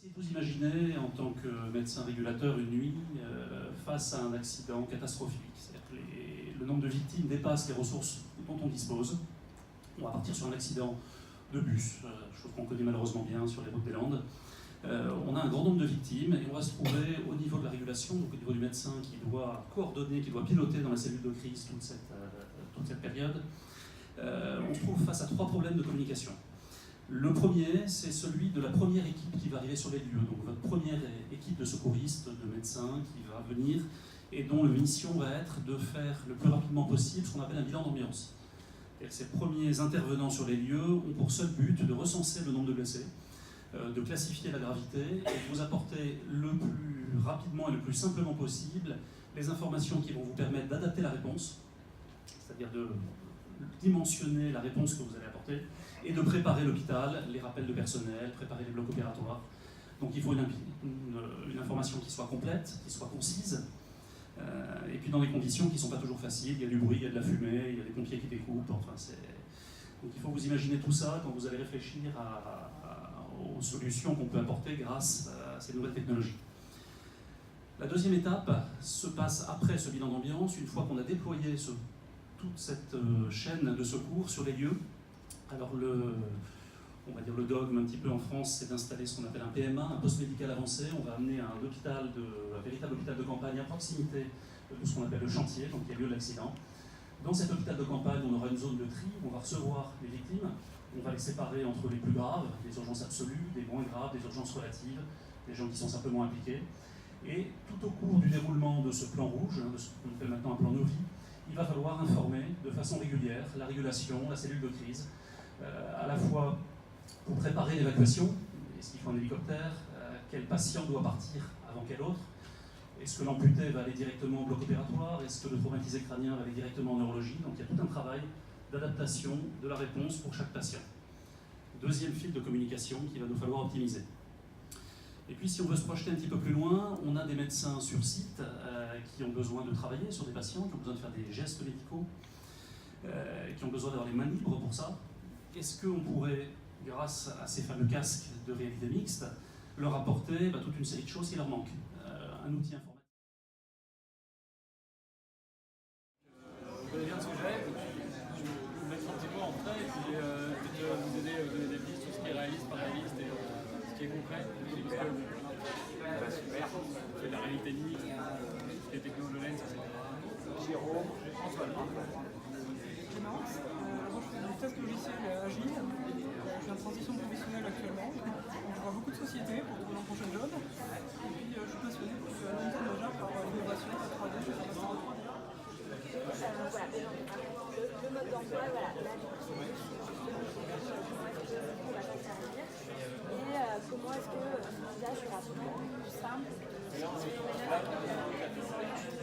Essayez de vous imaginer en tant que médecin régulateur une nuit face à un accident catastrophique. C'est-à-dire que le nombre de victimes dépasse les ressources dont on dispose. On va partir sur un accident de bus, chose qu'on connaît malheureusement bien sur les routes des Landes. On a un grand nombre de victimes et on va se trouver au niveau de la régulation, donc au niveau du médecin qui doit coordonner, qui doit piloter dans la cellule de crise toute cette période. On se trouve face à 3 problèmes de communication. Le premier, c'est celui de la première équipe qui va arriver sur les lieux, donc votre première équipe de secouristes, de médecins qui va venir et dont la mission va être de faire le plus rapidement possible ce qu'on appelle un bilan d'ambiance. Ces premiers intervenants sur les lieux ont pour seul but de recenser le nombre de blessés, de classifier la gravité et de vous apporter le plus rapidement et le plus simplement possible les informations qui vont vous permettre d'adapter la réponse, c'est-à-dire de dimensionner la réponse que vous allez apporter et de préparer l'hôpital, les rappels de personnel, préparer les blocs opératoires. Donc il faut une information qui soit complète, qui soit concise, et puis dans des conditions qui ne sont pas toujours faciles. Il y a du bruit, il y a de la fumée, il y a des pompiers qui découpent, donc il faut vous imaginer tout ça quand vous allez réfléchir aux solutions qu'on peut apporter grâce à ces nouvelles technologies. La deuxième étape se passe après ce bilan d'ambiance, une fois qu'on a déployé toute cette chaîne de secours sur les lieux. Alors on va dire le dogme un petit peu en France, c'est d'installer ce qu'on appelle un PMA, un poste médical avancé. On va amener un véritable hôpital de campagne à proximité de ce qu'on appelle le chantier, donc qui a lieu de l'accident. Dans cet hôpital de campagne, on aura une zone de tri où on va recevoir les victimes. On va les séparer entre les plus graves, les urgences absolues, des moins graves, des urgences relatives, des gens qui sont simplement impliqués. Et tout au cours du déroulement de ce plan rouge, de ce qu'on appelle maintenant un plan Novi, il va falloir informer de façon régulière la régulation, la cellule de crise, à la fois pour préparer l'évacuation, est-ce qu'il faut un hélicoptère, quel patient doit partir avant quel autre, est-ce que l'amputé va aller directement au bloc opératoire, est-ce que le traumatisé crânien va aller directement en neurologie. Donc il y a tout un travail d'adaptation de la réponse pour chaque patient. Deuxième fil de communication qu'il va nous falloir optimiser. Et puis si on veut se projeter un petit peu plus loin, on a des médecins sur site qui ont besoin de travailler sur des patients, qui ont besoin de faire des gestes médicaux, qui ont besoin d'avoir les mains libres pour ça. Est-ce qu'on pourrait, grâce à ces fameux casques de réalité mixte, leur apporter toute une série de choses qui leur manquent, un outil informatique. Vous connaissez bien le sujet, je vous mettre un petit peu en trait et puis vous aider à vous donner des pistes sur ce qui est réaliste, pas réaliste et ce qui est concret. Parce que super, c'est de la réalité mixte, les technologies, ça c'est Jérôme, François. C'est marrant, moi je fais des tests logiciels agiles, je viens de transition professionnelle actuellement, je vois beaucoup de sociétés pour trouver mon prochain job, et puis je suis passionné depuis longtemps déjà par l'innovation, la 3D, je fais passer en 3D. Voilà, le mode d'emploi, voilà, là du coup c'est comment est-ce que on va s'en servir et comment est-ce que l'usage sera plus simple.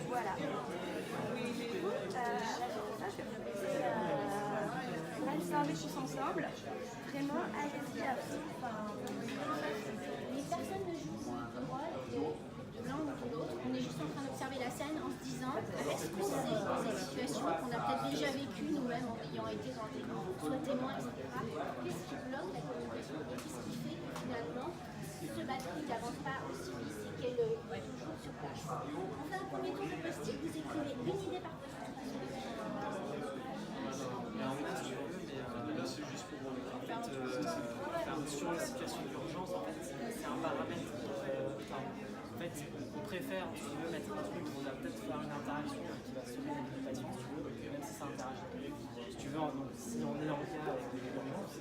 Voilà. Ça, je vais vous laisser brainstormer tous ensemble. Vraiment, allez-y à fond. Les personnes ne jouent pas de l'un ou de l'autre. On est juste en train d'observer la scène en se disant est-ce qu'on sait dans cette situation qu'on a peut-être déjà vécu nous-mêmes en ayant été dans des soit témoins, etc. Qu'est-ce qui bloque la communication et qu'est-ce qui fait que finalement ce batterie n'avance pas aussi vite et qu'elle est toujours sur place. On fait un premier tour de post-it, vous écrivez une idée par post-it. C'est juste pour faire sur la situation d'urgence, en fait, c'est un paramètre. En fait, on préfère, si tu veux, mettre un truc où on va peut-être faire une interaction qui va se mettre une patient, si tu veux, même si ça interagit. Si tu veux, donc, si on est en cas avec des urgences,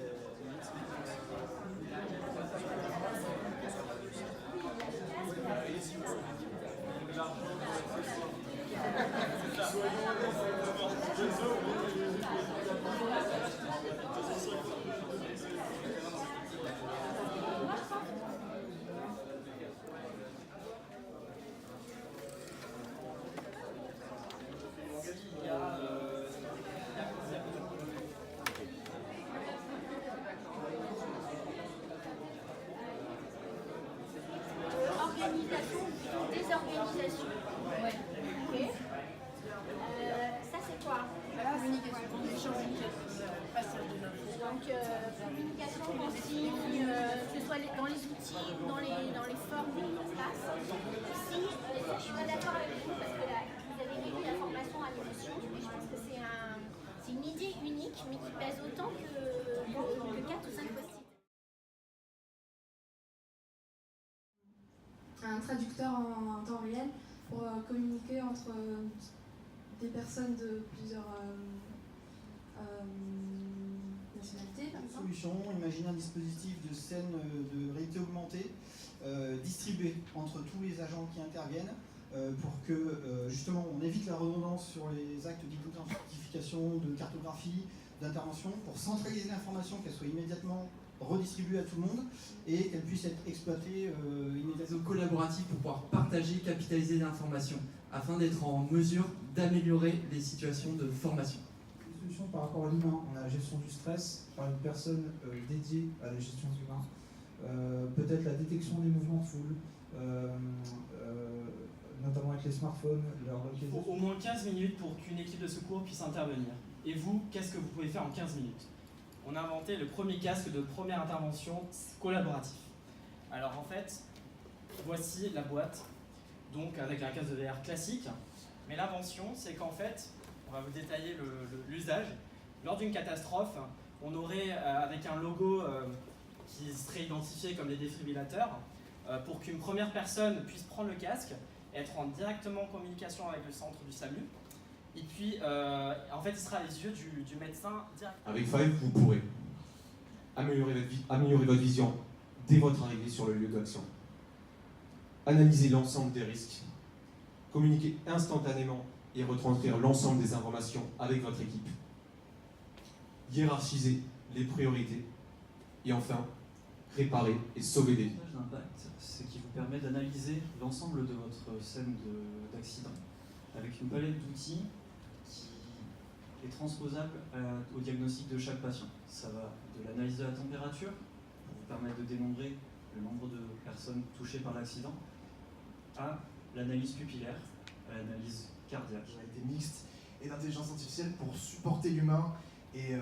dans les outils, dans les formes de l'interface. Aussi, ça, je suis pas d'accord avec vous parce que là, vous avez réduit la formation à l'émotion, et je pense que c'est une idée unique, mais qui pèse autant que 4 ou 5 post-it. Un traducteur en temps réel pour communiquer entre des personnes de plusieurs nationalités, par exemple. Solution, imaginez un dispositif de scène de réalité augmentée distribué entre tous les agents qui interviennent pour que justement on évite la redondance sur les actes d'identification, de cartographie, d'intervention, pour centraliser l'information, qu'elle soit immédiatement redistribuée à tout le monde et qu'elle puisse être exploitée immédiatement. Collaboratif pour pouvoir partager, capitaliser l'information afin d'être en mesure d'améliorer les situations de formation. Une solution par rapport à l'humain, on a la gestion du stress par une personne dédiée à la gestion de l'humain, peut-être la détection des mouvements de foule, notamment avec les smartphones, leur localisation. Il faut au moins 15 minutes pour qu'une équipe de secours puisse intervenir. Et vous, qu'est-ce que vous pouvez faire en 15 minutes? On a inventé le premier casque de première intervention collaboratif. Alors en fait, voici la boîte, donc avec un casque de VR classique. Mais l'invention, c'est qu'en fait, on va vous détailler l'usage. Lors d'une catastrophe, on aurait avec un logo qui serait identifié comme les défibrillateurs, pour qu'une première personne puisse prendre le casque, être directement en communication avec le centre du SAMU. Et puis, en fait, il sera à les yeux du médecin directement. Avec Five, vous pourrez améliorer votre vision dès votre arrivée sur le lieu d'action, analyser l'ensemble des risques, communiquer instantanément et retranscrire l'ensemble des informations avec votre équipe, hiérarchiser les priorités et enfin, réparer et sauver des vies. C'est qui vous permet d'analyser l'ensemble de votre scène d'accident avec une palette d'outils qui est transposable au diagnostic de chaque patient. Ça va de l'analyse de la température pour vous permettre de dénombrer le nombre de personnes touchées par l'accident à l'analyse pupillaire, à l'analyse cardiaque. Réalité mixte et d'intelligence artificielle pour supporter l'humain et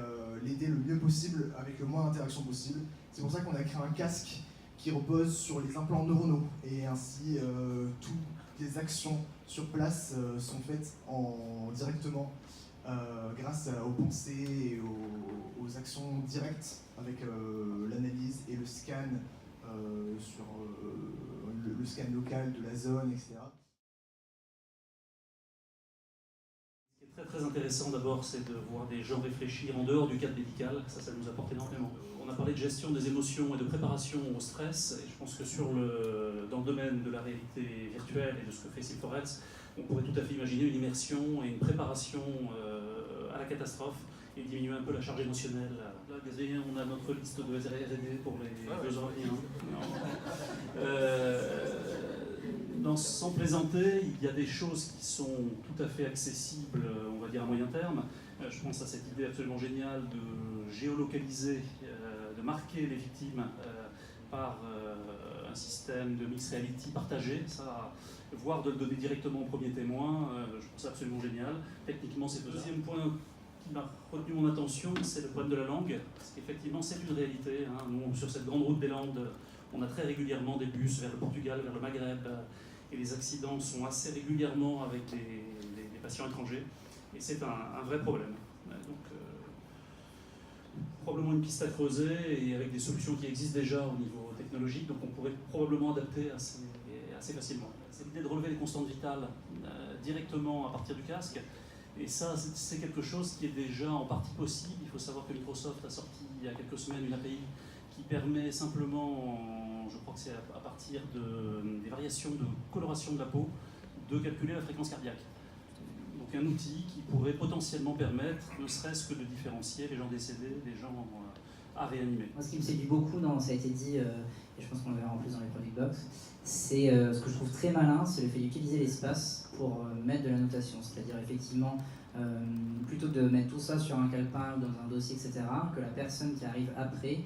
l'aider le mieux possible avec le moins d'interaction possible. C'est pour ça qu'on a créé un casque qui repose sur les implants neuronaux et ainsi toutes les actions sur place sont faites directement grâce aux pensées et aux actions directes avec l'analyse et le scan sur le scan local de la zone, etc. Ce qui est très très intéressant d'abord, c'est de voir des gens réfléchir en dehors du cadre médical, ça nous apporte énormément. On a parlé de gestion des émotions et de préparation au stress, et je pense que dans le domaine de la réalité virtuelle et de ce que fait Silforels, on pourrait tout à fait imaginer une immersion et une préparation à la catastrophe et diminuer un peu la charge émotionnelle. Là, on a notre liste de R&D pour les 2 ans à venir. Sans plaisanter, il y a des choses qui sont tout à fait accessibles, on va dire à moyen terme. Je pense à cette idée absolument géniale de géolocaliser, de marquer les victimes par un système de mixed reality partagé, voire de le donner directement au premier témoin, je trouve ça absolument génial. Techniquement, c'est faisable. Deuxième point qui m'a retenu mon attention, c'est le problème de la langue, parce qu'effectivement, c'est une réalité. Nous, sur cette grande route des Landes, on a très régulièrement des bus vers le Portugal, vers le Maghreb, et les accidents sont assez régulièrement avec des patients étrangers, et c'est un vrai problème. Donc, probablement une piste à creuser, et avec des solutions qui existent déjà au niveau technologique, donc on pourrait probablement adapter assez facilement. C'est l'idée de relever les constantes vitales directement à partir du casque, et ça, c'est quelque chose qui est déjà en partie possible. Il faut savoir que Microsoft a sorti il y a quelques semaines une API qui permet simplement, je crois que c'est à partir des variations de coloration de la peau, de calculer la fréquence cardiaque. Donc un outil qui pourrait potentiellement permettre, ne serait-ce que de différencier les gens décédés des gens à réanimer. Moi, ce qui me séduit beaucoup, ça a été dit, et je pense qu'on le verra en plus dans les Product Box, c'est ce que je trouve très malin, c'est le fait d'utiliser l'espace pour mettre de la notation. C'est-à-dire effectivement, plutôt que de mettre tout ça sur un calepin ou dans un dossier, etc., que la personne qui arrive après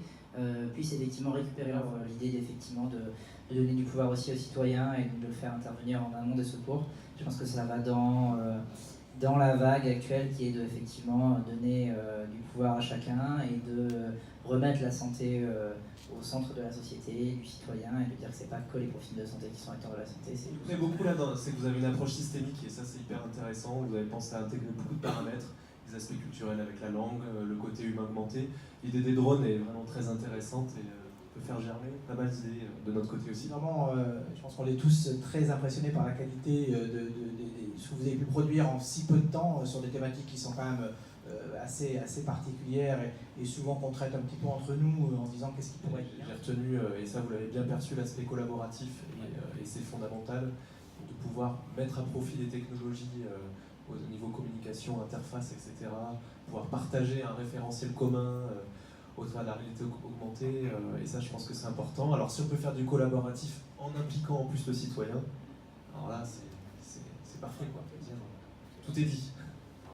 puisse effectivement récupérer l'œuvre. L'idée d'effectivement de donner du pouvoir aussi aux citoyens et de le faire intervenir en amont des secours. Je pense que ça va dans dans la vague actuelle qui est de effectivement donner du pouvoir à chacun et de remettre la santé au centre de la société, du citoyen, et de dire que c'est pas que les profils de santé qui sont acteurs de la santé. Ce qui me plaît beaucoup là-dedans, c'est que vous avez une approche systémique et ça c'est hyper intéressant. Vous avez pensé à intégrer beaucoup de paramètres, les aspects culturels avec la langue, le côté humain augmenté. L'idée des drones est vraiment très intéressante et peut faire germer pas mal d'idées de notre côté aussi. Vraiment, je pense qu'on est tous très impressionnés par la qualité de ce que vous avez pu produire en si peu de temps sur des thématiques qui sont quand même assez particulières et souvent qu'on traite un petit peu entre nous en disant qu'est-ce qui pourrait être bien. J'ai retenu, et ça vous l'avez bien perçu, l'aspect collaboratif et c'est fondamental de pouvoir mettre à profit les technologies au niveau communication, interface, etc. Pouvoir partager un référentiel commun au travers de la réalité augmentée, et ça je pense que c'est important. Alors si on peut faire du collaboratif en impliquant en plus le citoyen, alors là c'est parfait quoi. Tout est dit.